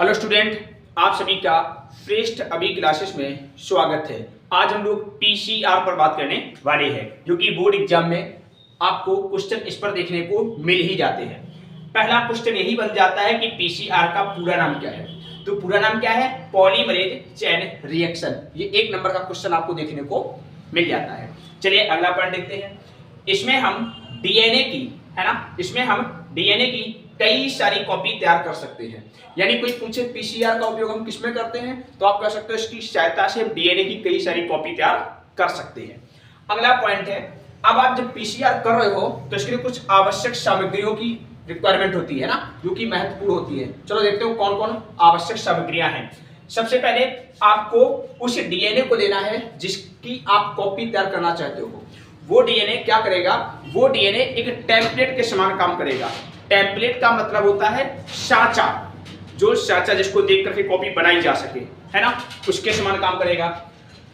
Hello student, आप सभी का श्रेष्ठ अभी क्लासेस में स्वागत है। आज हम लोग पीसीआर पर बात करने वाले हैं, जो कि बोर्ड एग्जाम में आपको क्वेश्चन इस पर देखने को मिल ही जाते हैं। पहला क्वेश्चन यही बन जाता है कि पीसीआर का पूरा नाम क्या है। तो पूरा नाम क्या है? Polymerase chain reaction. ये 1 नंबर का क्वेश्चन आपको देखने को मिल जाता है। चलिए अगला पॉइंट देखते हैं। इसमें हम डीएनए की, है ना, इसमें हम डीएनए की कई सारी कॉपी तैयार कर सकते हैं। यानी कोई पूछे पीसीआर का उपयोग हम किसमें करते हैं, तो आप कह सकते हो इसकी सहायता से हम डीएनए की कई सारी कॉपी तैयार कर सकते हैं। अगला पॉइंट है, अब आप जब पीसीआर कर रहे हो तो इसके लिए कुछ आवश्यक सामग्रियों की रिक्वायरमेंट होती है ना, जो कि महत्वपूर्ण होती है। चलो देखते हो कौन कौन आवश्यक सामग्रियां हैं। सबसे पहले आपको उस डीएनए को लेना है जिसकी आप कॉपी तैयार करना चाहते हो। वो डीएनए क्या करेगा? वो डीएनए एक टेम्पलेट के समान काम करेगा। टेम्पलेट का मतलब होता है साँचा, जो साँचा जिसको देख करके कॉपी बनाई जा सके, है ना, उसके समान काम करेगा।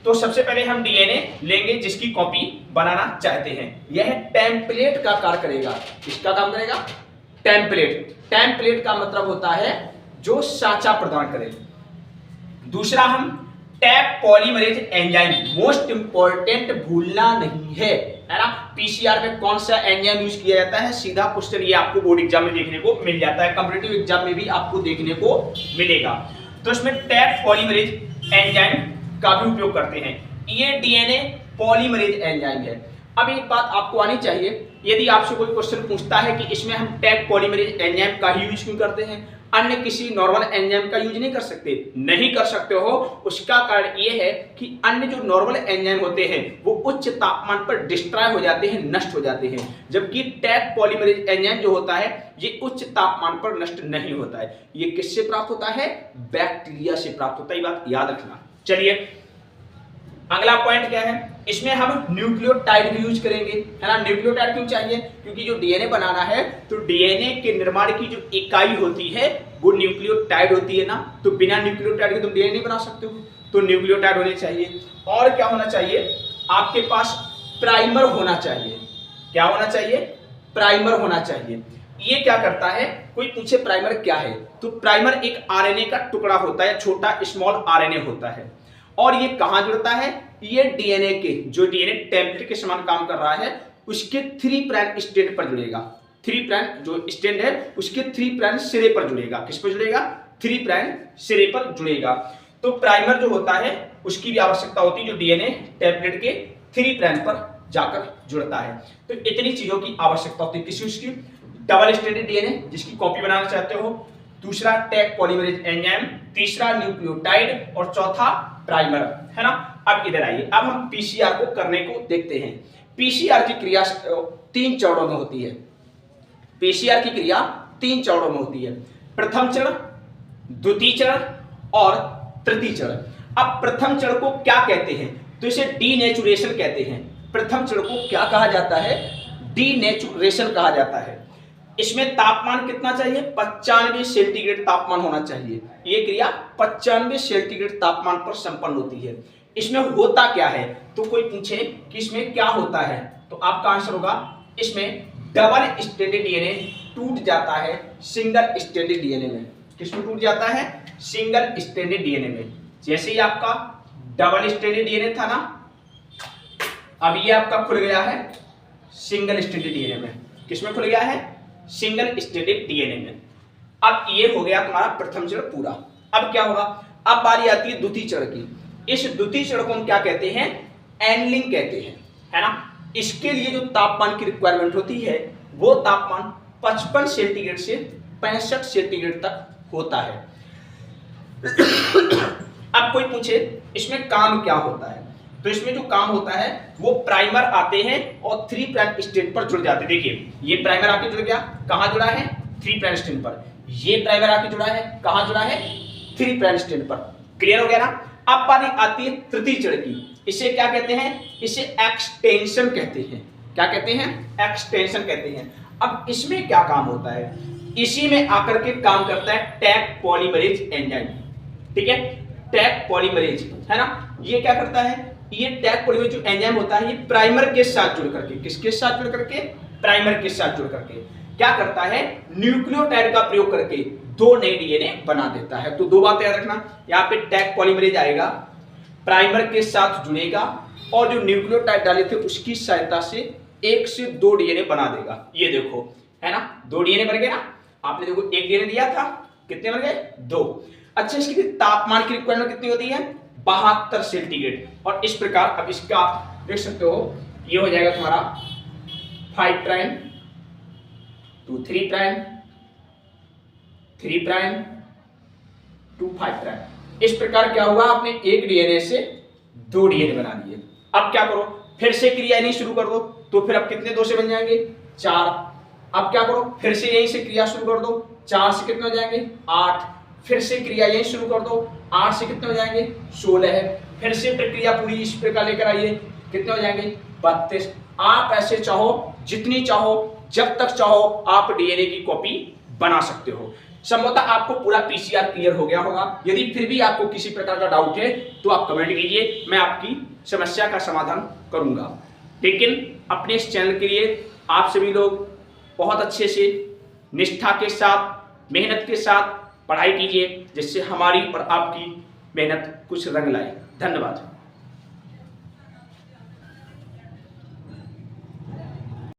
तो सबसे पहले हम डीएनए लेंगे जिसकी कॉपी बनाना चाहते हैं। यह टेम्पलेट का कार्य करेगा। किसका काम करेगा? टेम्पलेट। टेम्पलेट का मतलब होता है जो साँचा प्रदान करे। दूसरा, हम tap polymerase enzyme, most important भूलना नहीं है ना। पीसीआर में कौन सा एंजाइम यूज किया जाता है? सीधा क्वेश्चन ये आपको बोर्ड एग्जाम में देखने को मिल जाता है, कॉम्पिटिटिव एग्जाम में भी आपको देखने को मिलेगा। तो इसमें टैप पॉलीमरेज एंजाइम का भी उपयोग करते हैं। ये डीएनए पॉलीमरेज एंजाइम है। अब एक बात आपको आनी चाहिए, यदि आपसे कोई क्वेश्चन पूछता है कि इसमें हम टैप पॉलीमरेज एंजाइम का ही यूज क्यों करते हैं, अन्य किसी नॉर्मल एंजाइम का यूज नहीं कर सकते? नहीं कर सकते हो। उसका कारण यह है कि अन्य जो नॉर्मल एंजाइम होते हैं वो उच्च तापमान पर डिस्ट्रॉय हो जाते हैं, नष्ट हो जाते हैं, जबकि टैप पॉलीमरेज एंजाइम जो होता है ये उच्च तापमान पर नष्ट नहीं होता है। ये किससे प्राप्त होता है? बैक्टीरिया से प्राप्त होता है। ये बात याद रखना। चलिए अगला पॉइंट क्या है, इसमें हम न्यूक्लियोटाइड भी यूज करेंगे, है ना। न्यूक्लियोटाइड क्यों चाहिए? क्योंकि जो डीएनए बनाना है तो डीएनए के निर्माण की जो इकाई होती है वो न्यूक्लियोटाइड होती है ना। तो बिना न्यूक्लियोटाइड के तुम डीएनए नहीं बना सकते हो, तो न्यूक्लियोटाइड होने चाहिए। और क्या होना चाहिए? आपके पास प्राइमर होना चाहिए। क्या होना चाहिए? प्राइमर होना चाहिए। ये क्या करता है? कोई पूछे प्राइमर क्या है, तो प्राइमर एक आरएनए का टुकड़ा होता है, छोटा स्मॉल आरएनए होता है। और ये कहां जुड़ता है? ये डीएनए के, जो डीएनए टेम्पलेट के समान काम कर रहा है, उसके 3 प्राइम स्ट्रैंड पर जुड़ेगा। 3 प्राइम जो स्ट्रैंड है उसके 3 प्राइम सिरे पर जुड़ेगा। किस पर जुड़ेगा? 3 प्राइम सिरे पर जुड़ेगा। तो प्राइमर जो होता है उसकी भी आवश्यकता होती है, जो डीएनए टेम्पलेट के 3 प्राइम पर जाकर जुड़ता है। तो इतनी चीजों की आवश्यकता होती है। किसी उसकी डबल स्ट्रैंडेड डीएनए जिसकी कॉपी बनाना चाहते हो, दूसरा टैप पॉलीमरेज एंजाइम, तीसरा न्यूक्लियोटाइड और चौथा प्राइमर, है ना। अब इधर आइए, अब हम पीसीआर को करने को देखते हैं। पीसीआर की क्रिया 3 चरणों में होती है। पीसीआर की क्रिया 3 चरणों में होती है। प्रथम चरण, द्वितीय चरण और तृतीय चरण। अब प्रथम चरण को क्या कहते हैं? तो इसे डीनेचुरेशन कहते हैं। प्रथम चरण को क्या कहा जाता है? डीनेचुरेशन कहा जाता है। इसमें तापमान कितना चाहिए? 95 सेंटीग्रेड तापमान होना चाहिए। ये क्रिया 95 सेंटीग्रेड तापमान पर संपन्न होती है। इसमें होता क्या है? तो कोई पूछे कि इसमें क्या होता है, तो आपका आंसर होगा इसमें डबल स्ट्रैंडेड डीएनए टूट जाता है सिंगल स्ट्रैंडेड डीएनए में। किसमें टूट जाता है? सिंगल स्ट्रैंडेड डीएनए में। जैसे ही आपका डबल स्ट्रैंडेड डीएनए था ना, अब ये आपका खुल गया है सिंगल स्ट्रैंडेड डीएनए में। किसमें खुल गया है? सिंगल स्ट्रैंडेड डीएनए में। अब ये हो गया तुम्हारा प्रथम चरण पूरा। अब क्या होगा? अब बारी आती है द्वितीय चरण की। इस द्वितीय चरण को हम क्या कहते हैं? एनलिंग कहते हैं, है ना। इसके लिए जो तापमान की रिक्वायरमेंट होती है वो तापमान 55 सेंटीग्रेड से 65 सेंटीग्रेड तक होता है। अब कोई पूछे इसमें काम क्या होता है, तो इसमें जो काम होता है वो प्राइमर आते हैं और 3 प्राइम स्ट्रैंड पर जुड़ जाते हैं। देखिए ये प्राइमर आके जुड़ गया, कहां जुड़ा है? 3 प्राइम स्ट्रैंड पर। ये प्राइमर आके जुड़ा है, कहां जुड़ा है? 3 प्राइम स्ट्रैंड पर। क्लियर हो गया ना। अब बारी आती है तृतीय चरण की। इसे क्या कहते हैं? इसे एक्सटेंशन कहते हैं। क्या कहते हैं? एक्सटेंशन कहते हैं। अब इसमें क्या काम होता है? इसी में आकर के काम करता है टैप पॉलीमरेज एंजाइम। ठीक है, टैप पॉलीमरेज, है ना। ये क्या करता है? ये टैप पॉलीमरेज जो एंजाइम होता है ये प्राइमर के साथ जुड़ करके, किसके साथ जुड़ करके? प्राइमर के साथ जुड़ करके क्या करता है, न्यूक्लियोटाइड का प्रयोग करके 2 नए डीएनए बना देता है। तो 2 बातें याद रखना, यहाँ पे टैग पॉलीमरेज आएगा, प्राइमर के साथ जुड़ेगा और जो न्यूक्लियोटाइड डाले थे उसकी सहायता से 1 से 2 डीएनए बना देगा। ये देखो है ना, 2 डीएनए बन गए ना। आपने देखो 1 डीएनए दिया था, कितने बन गए, 2। अच्छा, इसकी तापमान की रिक्वायरमेंट कितनी होती है, 72 सेंटीग्रेड। और इस प्रकार अब इसका आप देख सकते हो, ये हो जाएगा तुम्हारा 5 prime to 3 prime, 3 prime to 5 prime. इस प्रकार क्या हुआ, आपने 1 डीएनए से 2 डीएनए बना दिए। अब क्या करो, फिर से क्रिया नहीं शुरू कर दो, तो फिर अब कितने 2 से बन जाएंगे, 4। अब क्या करो, फिर से यहीं से क्रिया शुरू कर दो, 4 से कितने हो जाएंगे, 8। फिर से क्रिया यहीं शुरू कर दो, 8 से कितने हो जाएंगे, 16 है। फिर से प्रक्रिया पूरी इस प्रकार लेकर आइए, कितने हो जाएंगे, 32। आप ऐसे चाहो, जितनी चाहो, जब तक चाहो आप डीएनए की कॉपी बना सकते हो। संभवतः आपको पूरा पीसीआर क्लियर हो गया होगा। यदि फिर भी आपको किसी प्रकार का डाउट है तो आप कमेंट कीजिए, मैं आपकी समस्या का समाधान करूंगा। लेकिन अपने इस चैनल के लिए आप सभी लोग बहुत अच्छे से निष्ठा के साथ, मेहनत के साथ पढ़ाई कीजिए, जिससे हमारी और आपकी मेहनत कुछ रंग लाए। धन्यवाद।